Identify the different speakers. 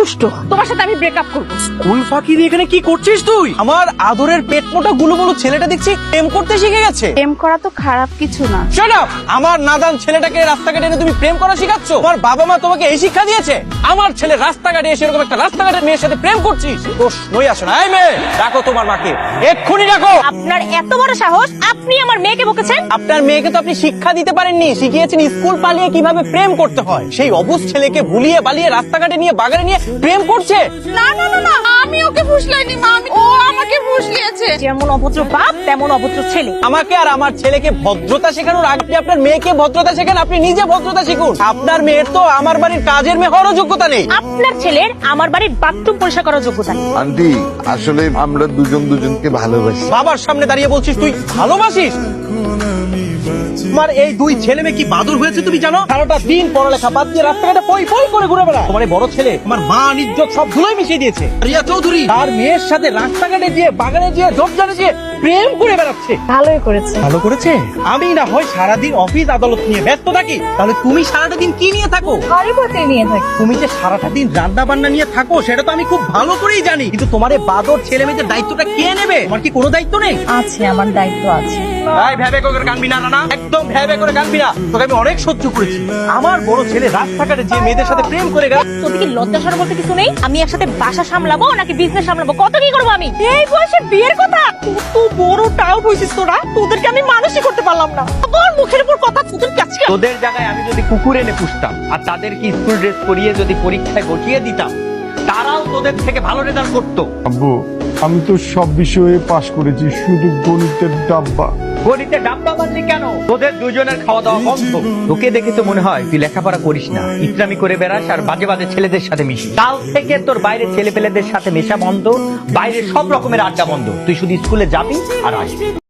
Speaker 1: দুষ্ট, তোমার সাথে আমি ব্রেকআপ করব।
Speaker 2: স্কুল ফাঁকি দিয়ে এখানে কি করছিস তুই? আমার আদরের পেট মোটা গুলুমুলু ছেলেটা দেখছি প্রেম করতে শিখে গেছে।
Speaker 1: প্রেম করা তো খারাপ কিছু না।
Speaker 2: Shut up! আমার নাদান ছেলেটাকে রাস্তাঘাটে এনে তুমি প্রেম করা শিখাচ্ছ? তোমার বাবা মা তোমাকে এই শিক্ষা দিয়েছে? আমার ছেলে রাস্তাঘাটে এসে এরকম একটা রাস্তাঘাটের মেয়ের সাথে প্রেম করছিস? প্রশ্নই আসে না। এই মেয়ে, ডাকো তোমার মাকে, এক্ষুনি ডাকো।
Speaker 1: আপনার এত বড় সাহস, আপনি আমার মেয়েকে বকেছেন?
Speaker 2: আপনার মেয়েকে তো আপনি শিক্ষা দিতে পারেননি, শিখিয়েছেন স্কুল পালিয়ে কিভাবে প্রেম করতে হয়। সেই অবুঝ ছেলেকে ভুলিয়ে বালিয়ে রাস্তাঘাটে নিয়ে বাগানে নিয়ে প্রেম করছে।
Speaker 1: না না না না, আমি ওকে ফুসলাইনি মা, ও আমাকে ফুসলিয়েছে। যেমন অভদ্র বাপ তেমন অভদ্র ছেলে।
Speaker 2: আমাকে আর আমার ছেলেকে ভদ্রতা শেখানোর আগে আপনি আপনার মেয়েকে ভদ্রতা শেখান। আপনি নিজে ভদ্রতা শিখুন। আপনার মেয়ের তো আমার বাড়ির কাজের মেয়ে হওয়ারও যোগ্যতা নেই।
Speaker 1: আপনার ছেলের আমার বাড়ির বাথরুম পরিষ্কার করার যোগ্যতা নেই।
Speaker 3: আন্টি, আসলে আমরা দুজন দুজনকে ভালোবাসি।
Speaker 2: বাবার সামনে দাঁড়িয়ে বলছিস তুই ভালোবাসিস? তোমার এই দুই ছেলে মেয়ে কি বাদর হয়েছে তুমি জানো? সারাটা দিন পড়ালেখা বাদ দিয়ে রাস্তাঘাটে পই পই করে ঘুরে বেড়ায়। তোমার এই বড় ছেলে আমার মান ইজ্জত সব ধুলোয় মিশিয়ে দিয়েছে। রিয়া চৌধুরী তার মেয়ের সাথে রাস্তাঘাটে গিয়ে বাগানে গিয়ে জোরজানে গিয়ে প্রেম করে বেড়াচ্ছে।
Speaker 1: ভালোই করেছে।
Speaker 2: ভালো করেছে? আমি না হয় সারাদিন অফিস আদালত নিয়ে ব্যস্ত থাকি, তাহলে তুমি সারাটা দিন কি নিয়ে থাকো?
Speaker 1: ঘরে বসে নিয়ে থাকি।
Speaker 2: তুমি যে সারাটা দিন রান্না বান্না নিয়ে থাকো সেটা তো আমি খুব ভালো করেই জানি, কিন্তু তোমার এই বাদর ছেলে মেয়েদের দায়িত্বটা কে নেবে? তোমার কি কোনো দায়িত্ব নেই?
Speaker 1: আছে, আমার দায়িত্ব আছে।
Speaker 2: ভাই ভেবে করে কানবি না, না একদম ভেবে করে কানবি না। তোকে আমি অনেক সহ্য করেছি। আমার বড় ছেলে রাস্তাঘাটে যে মেয়েদের সাথে প্রেম করে গেল।
Speaker 1: তোদের কি লজ্জা শরম বলতে কিছু নেই? আমি একসাথে বাসা সামলাবো নাকি বিজনেস সামলাবো, কত কি করবো আমি? এই বয়সে বিয়ের কথা? কত বড় টাউট হয়েছিস তোরা, তোদেরকে আমি মানুষই করতে পারলাম না। আবার মুখের উপর কথা, তোদের কাছে।
Speaker 4: তোদের জায়গায় আমি যদি কুকুর এনে পুষতাম আর তাদেরকে স্কুল ড্রেস পরিয়ে যদি পরীক্ষায় বসিয়ে দিতাম, তারাও তোদের থেকে ভালো রেজাল্ট করতো।
Speaker 5: আব্বু, আমি তো সব বিষয়ে পাশ করেছি, শুধু গণিতের ডাব্বা।
Speaker 4: গণিতে ডাব্বা বানলি কেন? তোদের দুজনের খাওয়া দাওয়া বন্ধ। তোকে দেখে তো মনে হয় তুই লেখাপড়া করিস না, ইসলামি করে বেড়াস আর বাজে বাজে ছেলেদের সাথে মিশিস। কাল থেকে তোর বাইরে ছেলে পেলেদের সাথে মেশা বন্ধ, বাইরে সব রকমের আড্ডা বন্ধ। তুই শুধু স্কুলে যাবি আর আসবি।